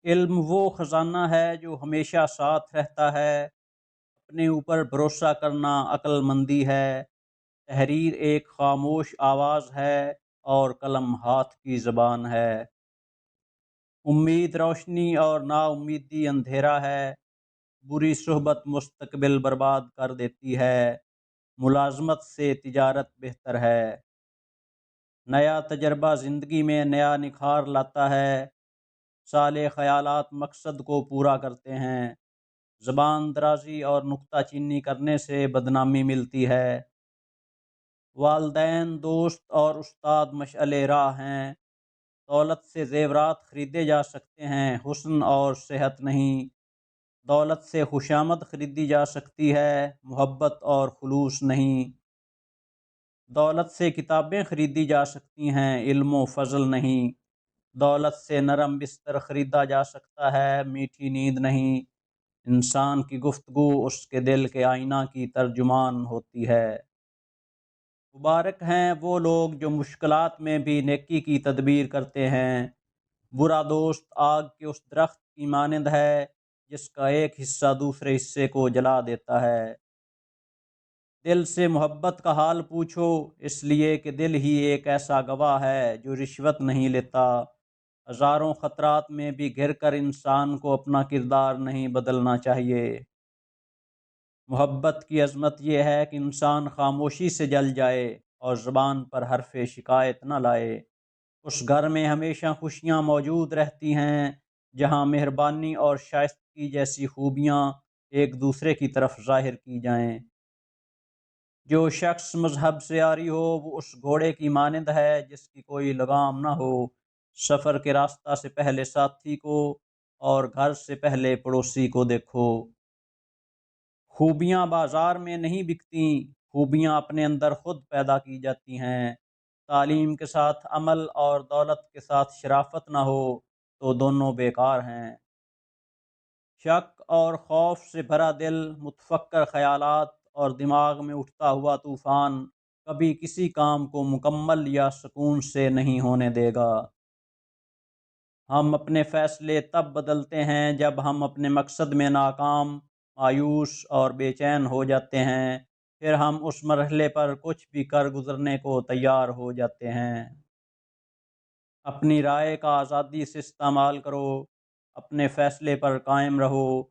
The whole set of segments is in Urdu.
علم وہ خزانہ ہے جو ہمیشہ ساتھ رہتا ہے۔ اپنے اوپر بھروسہ کرنا عقل مندی ہے۔ تحریر ایک خاموش آواز ہے اور قلم ہاتھ کی زبان ہے۔ امید روشنی اور نا امیدی اندھیرا ہے۔ بری صحبت مستقبل برباد کر دیتی ہے۔ ملازمت سے تجارت بہتر ہے۔ نیا تجربہ زندگی میں نیا نکھار لاتا ہے۔ صالح خیالات مقصد کو پورا کرتے ہیں۔ زبان درازی اور نکتہ چینی کرنے سے بدنامی ملتی ہے۔ والدین، دوست اور استاد مشعل راہ ہیں۔ دولت سے زیورات خریدے جا سکتے ہیں، حسن اور صحت نہیں۔ دولت سے خوشامد خریدی جا سکتی ہے، محبت اور خلوص نہیں۔ دولت سے کتابیں خریدی جا سکتی ہیں، علم و فضل نہیں۔ دولت سے نرم بستر خریدا جا سکتا ہے، میٹھی نیند نہیں۔ انسان کی گفتگو اس کے دل کے آئینہ کی ترجمان ہوتی ہے۔ مبارک ہیں وہ لوگ جو مشکلات میں بھی نیکی کی تدبیر کرتے ہیں۔ برا دوست آگ کے اس درخت کی مانند ہے جس کا ایک حصہ دوسرے حصے کو جلا دیتا ہے۔ دل سے محبت کا حال پوچھو، اس لیے کہ دل ہی ایک ایسا گواہ ہے جو رشوت نہیں لیتا۔ ہزاروں خطرات میں بھی گھر کر انسان کو اپنا کردار نہیں بدلنا چاہیے۔ محبت کی عظمت یہ ہے کہ انسان خاموشی سے جل جائے اور زبان پر حرف شکایت نہ لائے۔ اس گھر میں ہمیشہ خوشیاں موجود رہتی ہیں جہاں مہربانی اور شائستگی جیسی خوبیاں ایک دوسرے کی طرف ظاہر کی جائیں۔ جو شخص مذہب سے عاری ہو وہ اس گھوڑے کی مانند ہے جس کی کوئی لگام نہ ہو۔ سفر کے راستہ سے پہلے ساتھی کو اور گھر سے پہلے پڑوسی کو دیکھو۔ خوبیاں بازار میں نہیں بکتی، خوبیاں اپنے اندر خود پیدا کی جاتی ہیں۔ تعلیم کے ساتھ عمل اور دولت کے ساتھ شرافت نہ ہو تو دونوں بیکار ہیں۔ شک اور خوف سے بھرا دل، متفکر خیالات اور دماغ میں اٹھتا ہوا طوفان کبھی کسی کام کو مکمل یا سکون سے نہیں ہونے دے گا۔ ہم اپنے فیصلے تب بدلتے ہیں جب ہم اپنے مقصد میں ناکام، مایوس اور بے چین ہو جاتے ہیں، پھر ہم اس مرحلے پر کچھ بھی کر گزرنے کو تیار ہو جاتے ہیں۔ اپنی رائے کا آزادی سے استعمال کرو، اپنے فیصلے پر قائم رہو۔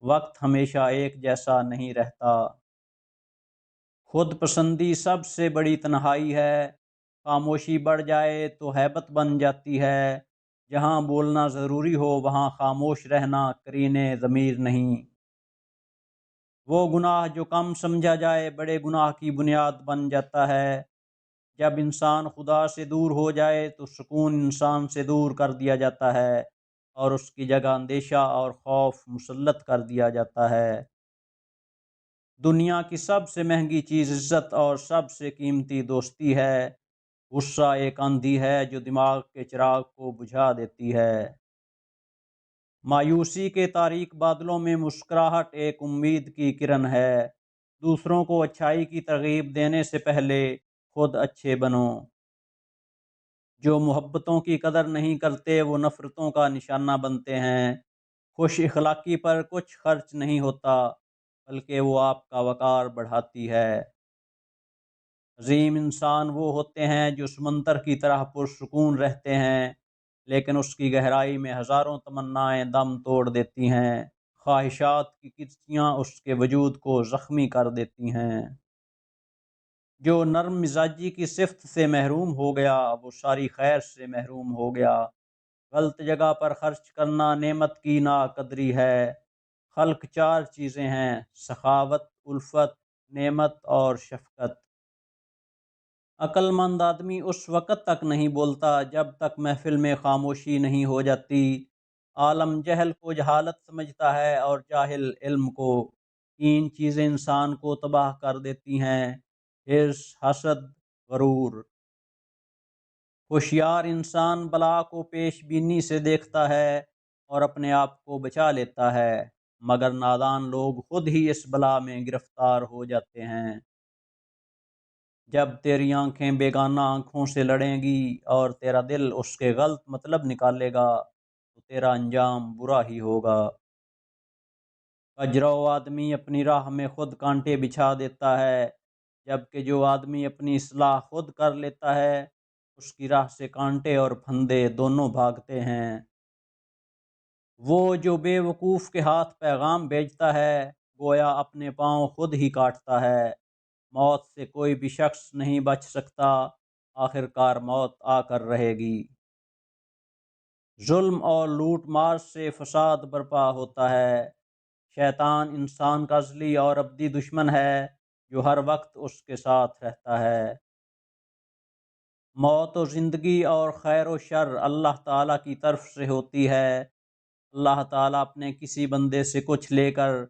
وقت ہمیشہ ایک جیسا نہیں رہتا۔ خود پسندی سب سے بڑی تنہائی ہے۔ خاموشی بڑھ جائے تو ہیبت بن جاتی ہے۔ جہاں بولنا ضروری ہو وہاں خاموش رہنا کرینِ ضمیر نہیں۔ وہ گناہ جو کم سمجھا جائے بڑے گناہ کی بنیاد بن جاتا ہے۔ جب انسان خدا سے دور ہو جائے تو سکون انسان سے دور کر دیا جاتا ہے اور اس کی جگہ اندیشہ اور خوف مسلط کر دیا جاتا ہے۔ دنیا کی سب سے مہنگی چیز عزت اور سب سے قیمتی دوستی ہے۔ غصہ ایک آندھی ہے جو دماغ کے چراغ کو بجھا دیتی ہے۔ مایوسی کے تاریک بادلوں میں مسکراہٹ ایک امید کی کرن ہے۔ دوسروں کو اچھائی کی ترغیب دینے سے پہلے خود اچھے بنو۔ جو محبتوں کی قدر نہیں کرتے وہ نفرتوں کا نشانہ بنتے ہیں۔ خوش اخلاقی پر کچھ خرچ نہیں ہوتا بلکہ وہ آپ کا وقار بڑھاتی ہے۔ عظیم انسان وہ ہوتے ہیں جو سمندر کی طرح پرسکون رہتے ہیں لیکن اس کی گہرائی میں ہزاروں تمنائیں دم توڑ دیتی ہیں۔ خواہشات کی کشتیاں اس کے وجود کو زخمی کر دیتی ہیں۔ جو نرم مزاجی کی صفت سے محروم ہو گیا وہ ساری خیر سے محروم ہو گیا۔ غلط جگہ پر خرچ کرنا نعمت کی ناقدری ہے۔ خلق چار چیزیں ہیں: سخاوت، الفت، نعمت اور شفقت۔ عقل مند آدمی اس وقت تک نہیں بولتا جب تک محفل میں خاموشی نہیں ہو جاتی۔ عالم جہل کو جہالت سمجھتا ہے اور جاہل علم کو۔ تین چیزیں انسان کو تباہ کر دیتی ہیں: حرص، حسد، غرور۔ ہوشیار انسان بلا کو پیش بینی سے دیکھتا ہے اور اپنے آپ کو بچا لیتا ہے، مگر نادان لوگ خود ہی اس بلا میں گرفتار ہو جاتے ہیں۔ جب تیری آنکھیں بیگانہ آنکھوں سے لڑیں گی اور تیرا دل اس کے غلط مطلب نکالے گا تو تیرا انجام برا ہی ہوگا۔ کجرو آدمی اپنی راہ میں خود کانٹے بچھا دیتا ہے، جبکہ جو آدمی اپنی اصلاح خود کر لیتا ہے اس کی راہ سے کانٹے اور پھندے دونوں بھاگتے ہیں۔ وہ جو بے وقوف کے ہاتھ پیغام بھیجتا ہے گویا اپنے پاؤں خود ہی کاٹتا ہے۔ موت سے کوئی بھی شخص نہیں بچ سکتا، آخر کار موت آ کر رہے گی۔ ظلم اور لوٹ مار سے فساد برپا ہوتا ہے۔ شیطان انسان کا ازلی اور ابدی دشمن ہے جو ہر وقت اس کے ساتھ رہتا ہے۔ موت و زندگی اور خیر و شر اللہ تعالیٰ کی طرف سے ہوتی ہے۔ اللہ تعالیٰ اپنے کسی بندے سے کچھ لے کر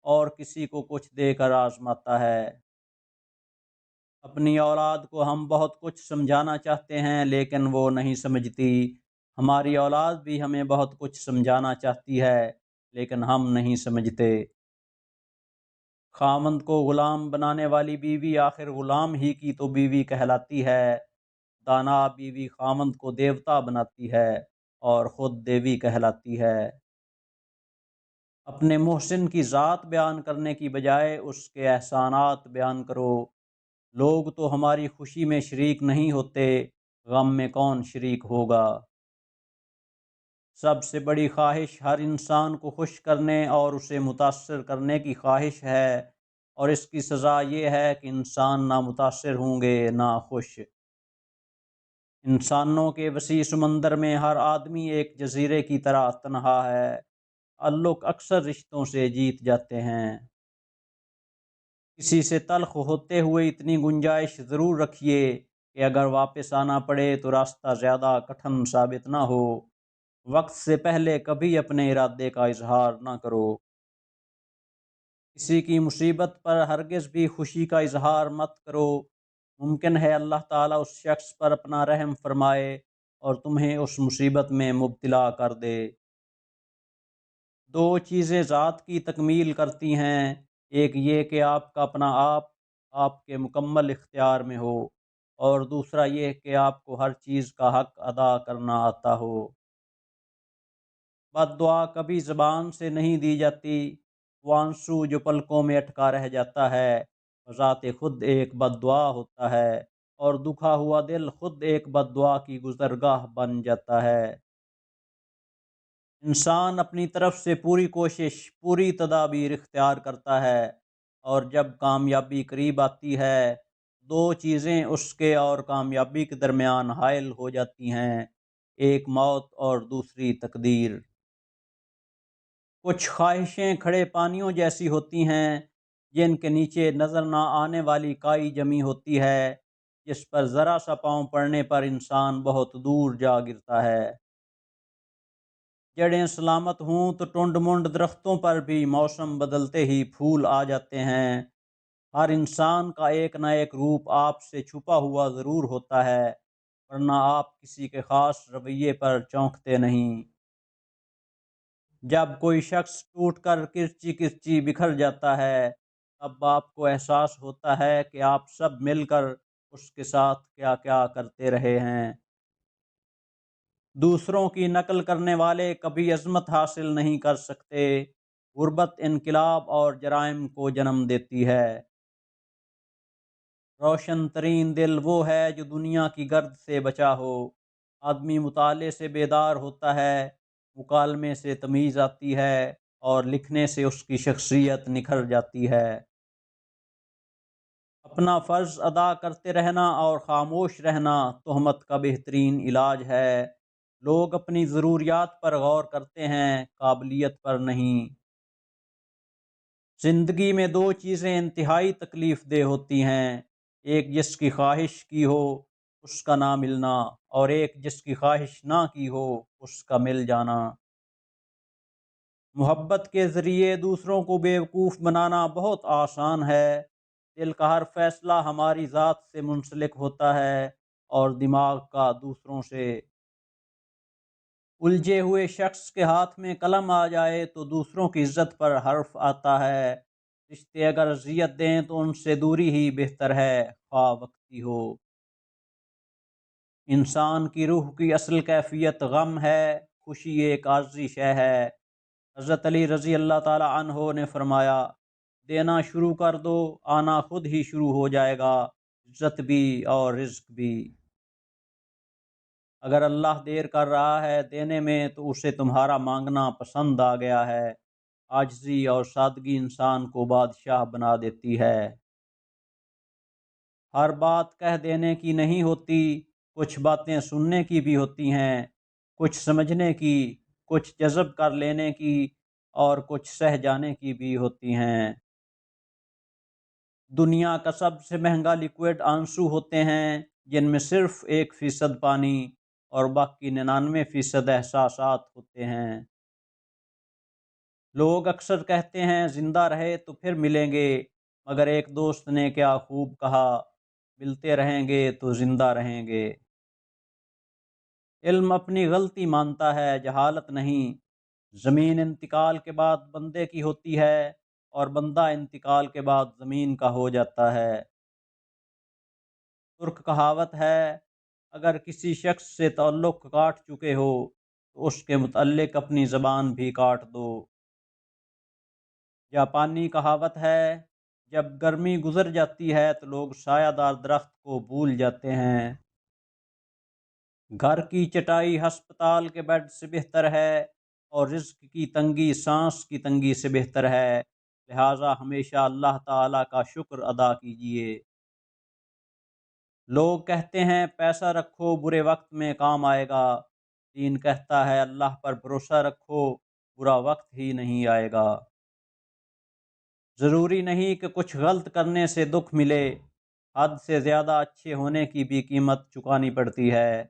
اور کسی کو کچھ دے کر آزماتا ہے۔ اپنی اولاد کو ہم بہت کچھ سمجھانا چاہتے ہیں لیکن وہ نہیں سمجھتی۔ ہماری اولاد بھی ہمیں بہت کچھ سمجھانا چاہتی ہے لیکن ہم نہیں سمجھتے۔ خاوند کو غلام بنانے والی بیوی آخر غلام ہی کی تو بیوی کہلاتی ہے۔ دانا بیوی خاوند کو دیوتا بناتی ہے اور خود دیوی کہلاتی ہے۔ اپنے محسن کی ذات بیان کرنے کی بجائے اس کے احسانات بیان کرو۔ لوگ تو ہماری خوشی میں شریک نہیں ہوتے، غم میں کون شریک ہوگا؟ سب سے بڑی خواہش ہر انسان کو خوش کرنے اور اسے متاثر کرنے کی خواہش ہے، اور اس کی سزا یہ ہے کہ انسان نہ متاثر ہوں گے نہ خوش۔ انسانوں کے وسیع سمندر میں ہر آدمی ایک جزیرے کی طرح تنہا ہے۔ تعلق اکثر رشتوں سے جیت جاتے ہیں۔ کسی سے تلخ ہوتے ہوئے اتنی گنجائش ضرور رکھیے کہ اگر واپس آنا پڑے تو راستہ زیادہ کٹھن ثابت نہ ہو۔ وقت سے پہلے کبھی اپنے ارادے کا اظہار نہ کرو۔ کسی کی مصیبت پر ہرگز بھی خوشی کا اظہار مت کرو۔ ممکن ہے اللہ تعالیٰ اس شخص پر اپنا رحم فرمائے اور تمہیں اس مصیبت میں مبتلا کر دے۔ دو چیزیں ذات کی تکمیل کرتی ہیں، ایک یہ کہ آپ کا اپنا آپ کے مکمل اختیار میں ہو، اور دوسرا یہ کہ آپ کو ہر چیز کا حق ادا کرنا آتا ہو۔ بد دعا کبھی زبان سے نہیں دی جاتی، وہ آنسو جو پلکوں میں اٹکا رہ جاتا ہے بذات خود ایک بد دعا ہوتا ہے، اور دکھا ہوا دل خود ایک بد دعا کی گزرگاہ بن جاتا ہے۔ انسان اپنی طرف سے پوری کوشش، پوری تدابیر اختیار کرتا ہے، اور جب کامیابی قریب آتی ہے دو چیزیں اس کے اور کامیابی کے درمیان حائل ہو جاتی ہیں، ایک موت اور دوسری تقدیر۔ کچھ خواہشیں کھڑے پانیوں جیسی ہوتی ہیں جن کے نیچے نظر نہ آنے والی کائی جمی ہوتی ہے، جس پر ذرا سا پاؤں پڑنے پر انسان بہت دور جا گرتا ہے۔ جڑیں سلامت ہوں تو ٹنڈ منڈ درختوں پر بھی موسم بدلتے ہی پھول آ جاتے ہیں۔ ہر انسان کا ایک نہ ایک روپ آپ سے چھپا ہوا ضرور ہوتا ہے، ورنہ آپ کسی کے خاص رویے پر چونکتے نہیں۔ جب کوئی شخص ٹوٹ کر کرچی کرچی بکھر جاتا ہے تب آپ کو احساس ہوتا ہے کہ آپ سب مل کر اس کے ساتھ کیا کیا کرتے رہے ہیں۔ دوسروں کی نقل کرنے والے کبھی عظمت حاصل نہیں کر سکتے۔ غربت انقلاب اور جرائم کو جنم دیتی ہے۔ روشن ترین دل وہ ہے جو دنیا کی گرد سے بچا ہو۔ آدمی مطالعے سے بیدار ہوتا ہے، مکالمے سے تمیز آتی ہے، اور لکھنے سے اس کی شخصیت نکھر جاتی ہے۔ اپنا فرض ادا کرتے رہنا اور خاموش رہنا تہمت کا بہترین علاج ہے۔ لوگ اپنی ضروریات پر غور کرتے ہیں، قابلیت پر نہیں۔ زندگی میں دو چیزیں انتہائی تکلیف دہ ہوتی ہیں، ایک جس کی خواہش کی ہو اس کا نہ ملنا، اور ایک جس کی خواہش نہ کی ہو اس کا مل جانا۔ محبت کے ذریعے دوسروں کو بیوقوف بنانا بہت آسان ہے۔ دل کا ہر فیصلہ ہماری ذات سے منسلک ہوتا ہے اور دماغ کا دوسروں سے۔ الجھے ہوئے شخص کے ہاتھ میں قلم آ جائے تو دوسروں کی عزت پر حرف آتا ہے۔ رشتے اگر اذیت دیں تو ان سے دوری ہی بہتر ہے، خواہ وقتی ہو۔ انسان کی روح کی اصل کیفیت غم ہے، خوشی ایک عارضی شے ہے۔ حضرت علی رضی اللہ تعالی عنہ نے فرمایا، دینا شروع کر دو، آنا خود ہی شروع ہو جائے گا، عزت بھی اور رزق بھی۔ اگر اللہ دیر کر رہا ہے دینے میں تو اسے تمہارا مانگنا پسند آ گیا ہے۔ عاجزی اور سادگی انسان کو بادشاہ بنا دیتی ہے۔ ہر بات کہہ دینے کی نہیں ہوتی، کچھ باتیں سننے کی بھی ہوتی ہیں، کچھ سمجھنے کی، کچھ جذب کر لینے کی اور کچھ سہ جانے کی بھی ہوتی ہیں۔ دنیا کا سب سے مہنگا لیکوئڈ آنسو ہوتے ہیں، جن میں صرف 1% پانی اور باقی 99% احساسات ہوتے ہیں۔ لوگ اکثر کہتے ہیں زندہ رہے تو پھر ملیں گے، مگر ایک دوست نے کیا خوب کہا، ملتے رہیں گے تو زندہ رہیں گے۔ علم اپنی غلطی مانتا ہے، جہالت نہیں۔ زمین انتقال کے بعد بندے کی ہوتی ہے اور بندہ انتقال کے بعد زمین کا ہو جاتا ہے۔ ترک کہاوت ہے، اگر کسی شخص سے تعلق کاٹ چکے ہو تو اس کے متعلق اپنی زبان بھی کاٹ دو۔ جاپانی کہاوت ہے، جب گرمی گزر جاتی ہے تو لوگ سایہ دار درخت کو بھول جاتے ہیں۔ گھر کی چٹائی ہسپتال کے بیڈ سے بہتر ہے اور رزق کی تنگی سانس کی تنگی سے بہتر ہے، لہٰذا ہمیشہ اللہ تعالیٰ کا شکر ادا کیجیے۔ لوگ کہتے ہیں پیسہ رکھو برے وقت میں کام آئے گا، دین کہتا ہے اللہ پر بھروسہ رکھو برا وقت ہی نہیں آئے گا۔ ضروری نہیں کہ کچھ غلط کرنے سے دکھ ملے، حد سے زیادہ اچھے ہونے کی بھی قیمت چکانی پڑتی ہے۔